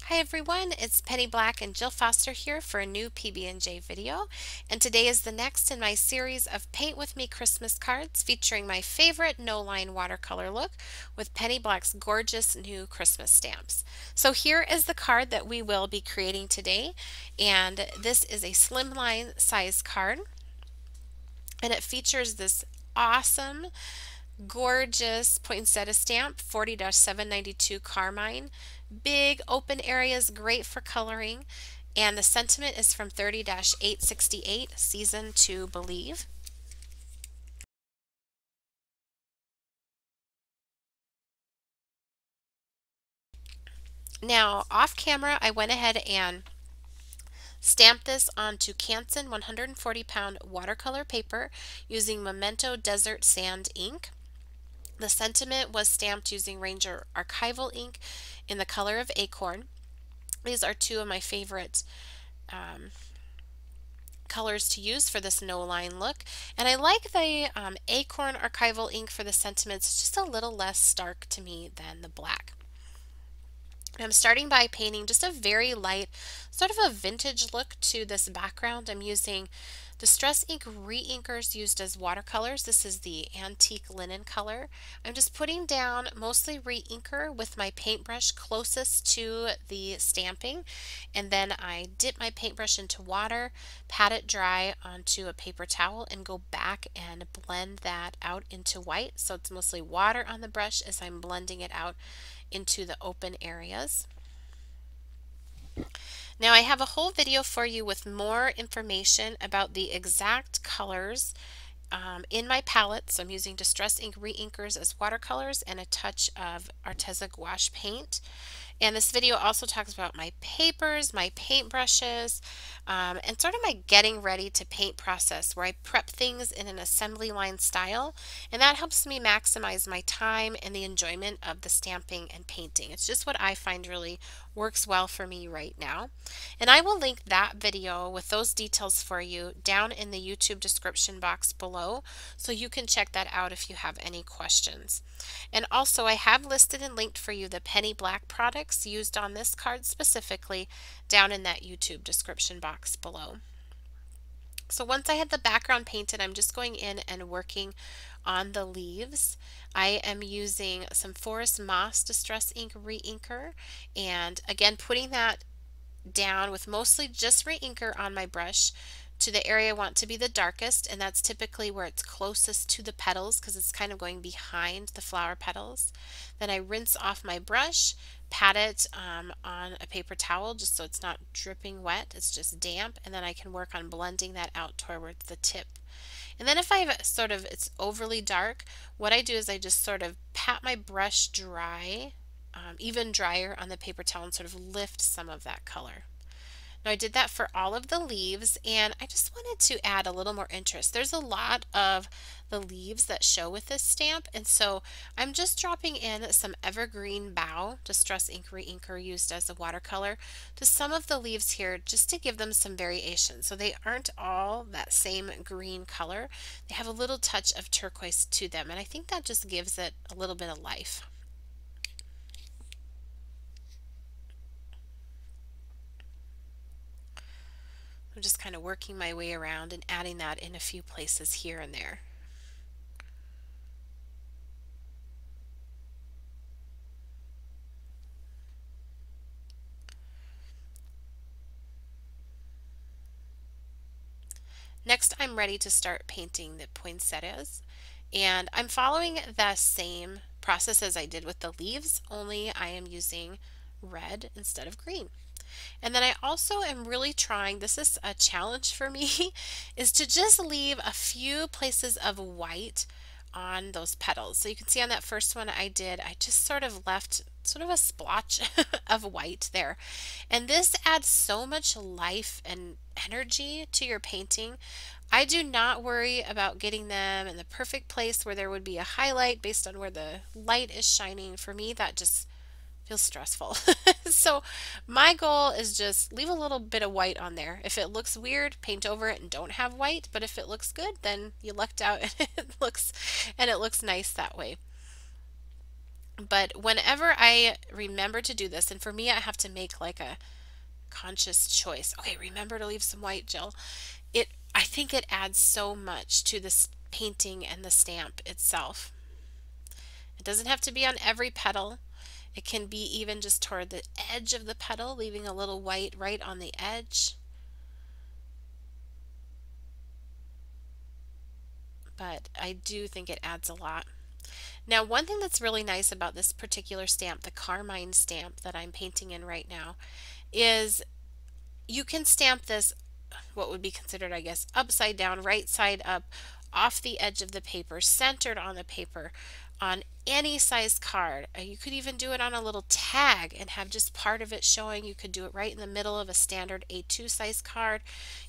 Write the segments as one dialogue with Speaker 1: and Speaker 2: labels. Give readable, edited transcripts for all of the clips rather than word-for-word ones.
Speaker 1: Hi everyone, it's Penny Black and Jill Foster here for a new PB&J video, and today is the next in my series of Paint With Me Christmas cards featuring my favorite no-line watercolor look with Penny Black's gorgeous new Christmas stamps. So here is the card that we will be creating today, and this is a slimline size card, and it features this awesome gorgeous poinsettia stamp 40-792 Carmine. Big open areas, great for coloring. And the sentiment is from 30-868 Season to Believe. Now, off camera, I went ahead and stamped this onto Canson 140-pound watercolor paper using Memento Desert Sand ink. The sentiment was stamped using Ranger Archival ink in the color of Acorn. These are two of my favorite colors to use for this no-line look, and I like the Acorn Archival ink for the sentiments. It's just a little less stark to me than the black. I'm starting by painting just a very light, sort of a vintage look to this background. I'm using Distress Ink re-inkers used as watercolors. This is the antique linen color. I'm just putting down mostly re-inker with my paintbrush closest to the stamping, and then I dip my paintbrush into water, pat it dry onto a paper towel, and go back and blend that out into white. So it's mostly water on the brush as I'm blending it out into the open areas. Now I have a whole video for you with more information about the exact colors in my palette. So I'm using Distress Ink re-inkers as watercolors and a touch of Arteza gouache paint. And this video also talks about my papers, my paintbrushes, and sort of my getting ready to paint process where I prep things in an assembly line style, and that helps me maximize my time and the enjoyment of the stamping and painting. It's just what I find really works well for me right now. And I will link that video with those details for you down in the YouTube description box below, so you can check that out if you have any questions. And also I have listed and linked for you the Penny Black products used on this card specifically down in that YouTube description box below. So once I had the background painted, I'm just going in and working on the leaves. I am using some Forest Moss Distress Ink re-inker, and again putting that down with mostly just re-inker on my brush to the area I want to be the darkest, and that's typically where it's closest to the petals because it's kind of going behind the flower petals. Then I rinse off my brush, pat it on a paper towel just so it's not dripping wet, it's just damp, and then I can work on blending that out towards the tip. And then if I have it's overly dark, what I do is I just sort of pat my brush dry, even drier on the paper towel, and sort of lift some of that color. Now I did that for all of the leaves, and I just wanted to add a little more interest. There's a lot of the leaves that show with this stamp, and so I'm just dropping in some Evergreen Bough Distress Ink re-inker used as a watercolor to some of the leaves here just to give them some variation. So they aren't all that same green color. They have a little touch of turquoise to them, and I think that just gives it a little bit of life. I'm just kind of working my way around and adding that in a few places here and there. Next, I'm ready to start painting the poinsettias, and I'm following the same process as I did with the leaves, only I am using red instead of green. And then I also am really trying, this is a challenge for me, is to just leave a few places of white on those petals. So you can see on that first one I just sort of left sort of a splotch of white there. And this adds so much life and energy to your painting. I do not worry about getting them in the perfect place where there would be a highlight based on where the light is shining. For me, that just feels stressful. So my goal is just leave a little bit of white on there. If it looks weird, paint over it and don't have white, but if it looks good, then you lucked out and it looks nice that way. But whenever I remember to do this, and for me, I have to make like a conscious choice. Okay, remember to leave some white gel. I think it adds so much to this painting and the stamp itself. It doesn't have to be on every petal. It can be even just toward the edge of the petal, leaving a little white right on the edge. But I do think it adds a lot. Now, one thing that's really nice about this particular stamp, the Carmine stamp that I'm painting in right now, is you can stamp this what would be considered, I guess, upside down, right side up, off the edge of the paper, centered on the paper, on any size card. You could even do it on a little tag and have just part of it showing. You could do it right in the middle of a standard A2 size card.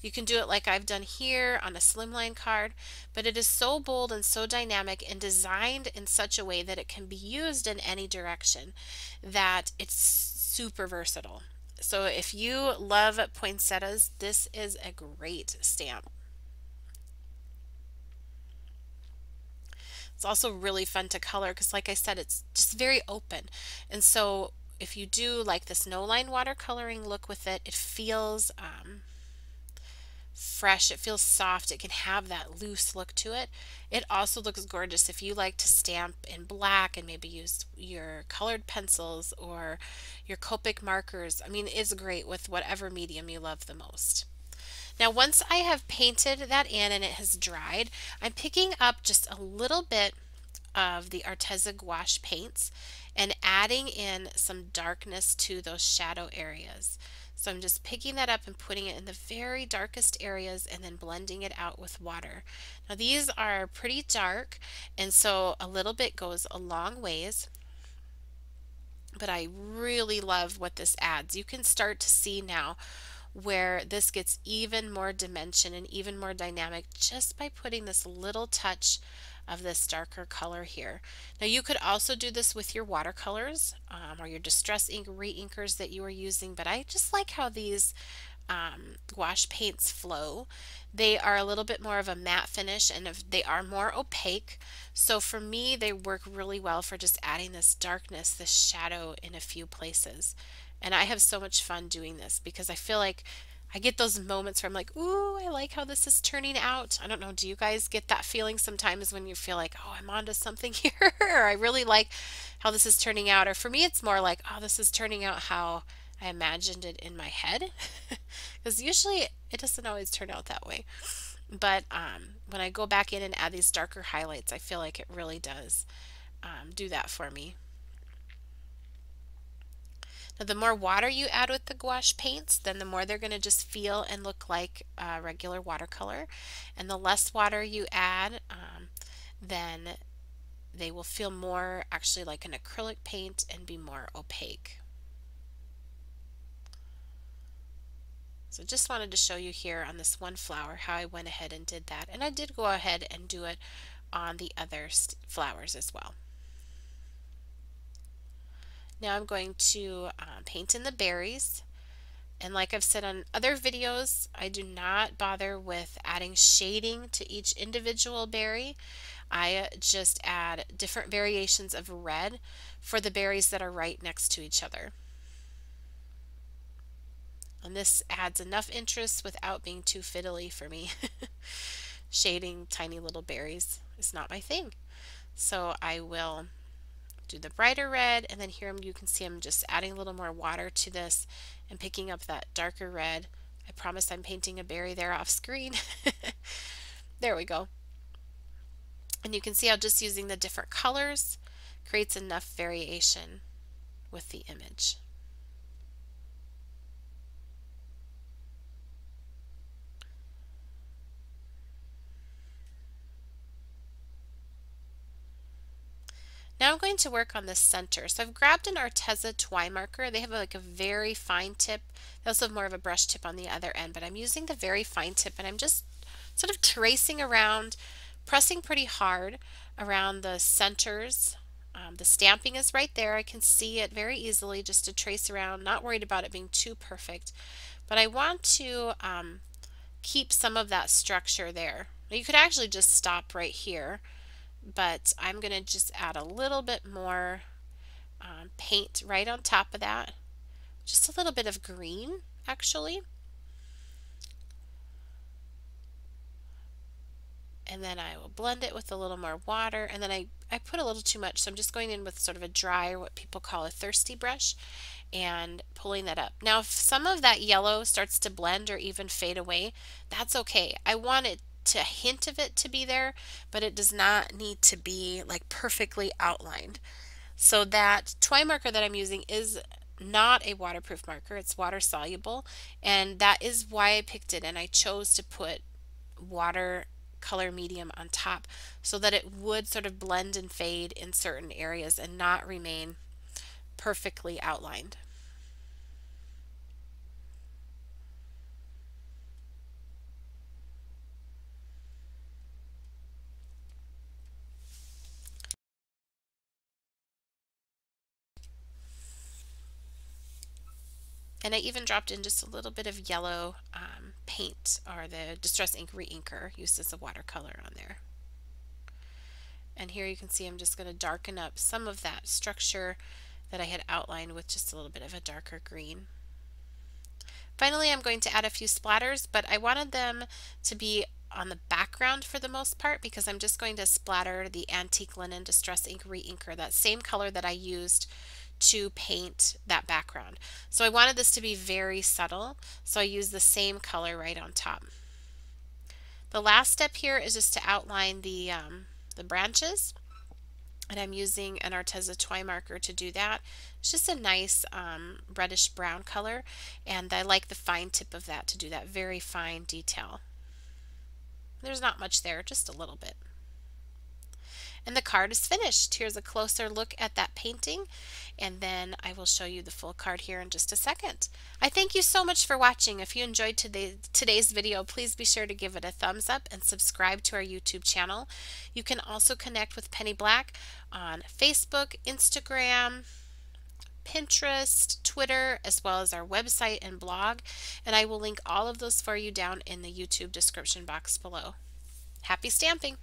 Speaker 1: You can do it like I've done here on a slimline card, but it is so bold and so dynamic and designed in such a way that it can be used in any direction, that it's super versatile. So if you love poinsettias, this is a great stamp. It's also really fun to color because, like I said, it's just very open. And so if you do like this no line watercoloring look with it, it feels fresh, it feels soft, it can have that loose look to it. It also looks gorgeous if you like to stamp in black and maybe use your colored pencils or your Copic markers. I mean, it's great with whatever medium you love the most. Now, once I have painted that in and it has dried, I'm picking up just a little bit of the Arteza gouache paints and adding in some darkness to those shadow areas. So I'm just picking that up and putting it in the very darkest areas and then blending it out with water. Now these are pretty dark, and so a little bit goes a long ways, but I really love what this adds. You can start to see now where this gets even more dimension and even more dynamic just by putting this little touch of this darker color here. Now you could also do this with your watercolors or your distress ink re-inkers that you are using, but I just like how these gouache paints flow. They are a little bit more of a matte finish and they are more opaque. So for me, they work really well for just adding this darkness, this shadow in a few places. And I have so much fun doing this because I feel like I get those moments where I'm like, ooh, I like how this is turning out. I don't know, do you guys get that feeling sometimes when you feel like, oh, I'm onto something here, or I really like how this is turning out? Or for me, it's more like, oh, this is turning out how I imagined it in my head. Because usually it doesn't always turn out that way. But when I go back in and add these darker highlights, I feel like it really does do that for me. Now, the more water you add with the gouache paints, then the more they're going to just feel and look like regular watercolor. And the less water you add, then they will feel more actually like an acrylic paint and be more opaque. So just wanted to show you here on this one flower how I went ahead and did that. And I did go ahead and do it on the other flowers as well. Now I'm going to paint in the berries. And like I've said on other videos, I do not bother with adding shading to each individual berry. I just add different variations of red for the berries that are right next to each other. And this adds enough interest without being too fiddly for me. Shading tiny little berries is not my thing. So I will do the brighter red, and then here you can see I'm just adding a little more water to this and picking up that darker red. I promise I'm painting a berry there off screen. There we go. And you can see how just using the different colors creates enough variation with the image. Now I'm going to work on the center. So I've grabbed an Arteza twine marker. They have like a very fine tip. They also have more of a brush tip on the other end, but I'm using the very fine tip and I'm just sort of tracing around, pressing pretty hard around the centers. The stamping is right there. I can see it very easily just to trace around, not worried about it being too perfect. But I want to keep some of that structure there. Now you could actually just stop right here, but I'm going to just add a little bit more paint right on top of that. Just a little bit of green, actually. And then I will blend it with a little more water. And then I put a little too much, so I'm just going in with sort of a dry, or what people call a thirsty brush, and pulling that up. Now, if some of that yellow starts to blend or even fade away, that's okay. I want it to hint of it to be there, but it does not need to be like perfectly outlined. So that twine marker that I'm using is not a waterproof marker, it's water soluble, and that is why I picked it, and I chose to put water color medium on top so that it would sort of blend and fade in certain areas and not remain perfectly outlined. And I even dropped in just a little bit of yellow paint, or the Distress Ink Reinker used as a watercolor on there. And here you can see I'm just going to darken up some of that structure that I had outlined with just a little bit of a darker green. Finally, I'm going to add a few splatters, but I wanted them to be on the background for the most part, because I'm just going to splatter the Antique Linen Distress Ink Reinker, that same color that I used to paint that background. So I wanted this to be very subtle, so I used the same color right on top. The last step here is just to outline the branches, and I'm using an Arteza twine marker to do that. It's just a nice reddish brown color, and I like the fine tip of that to do that very fine detail. There's not much there, just a little bit. And the card is finished. Here's a closer look at that painting, and then I will show you the full card here in just a second. I thank you so much for watching. If you enjoyed today's video, please be sure to give it a thumbs up and subscribe to our YouTube channel. You can also connect with Penny Black on Facebook, Instagram, Pinterest, Twitter, as well as our website and blog, and I will link all of those for you down in the YouTube description box below. Happy stamping!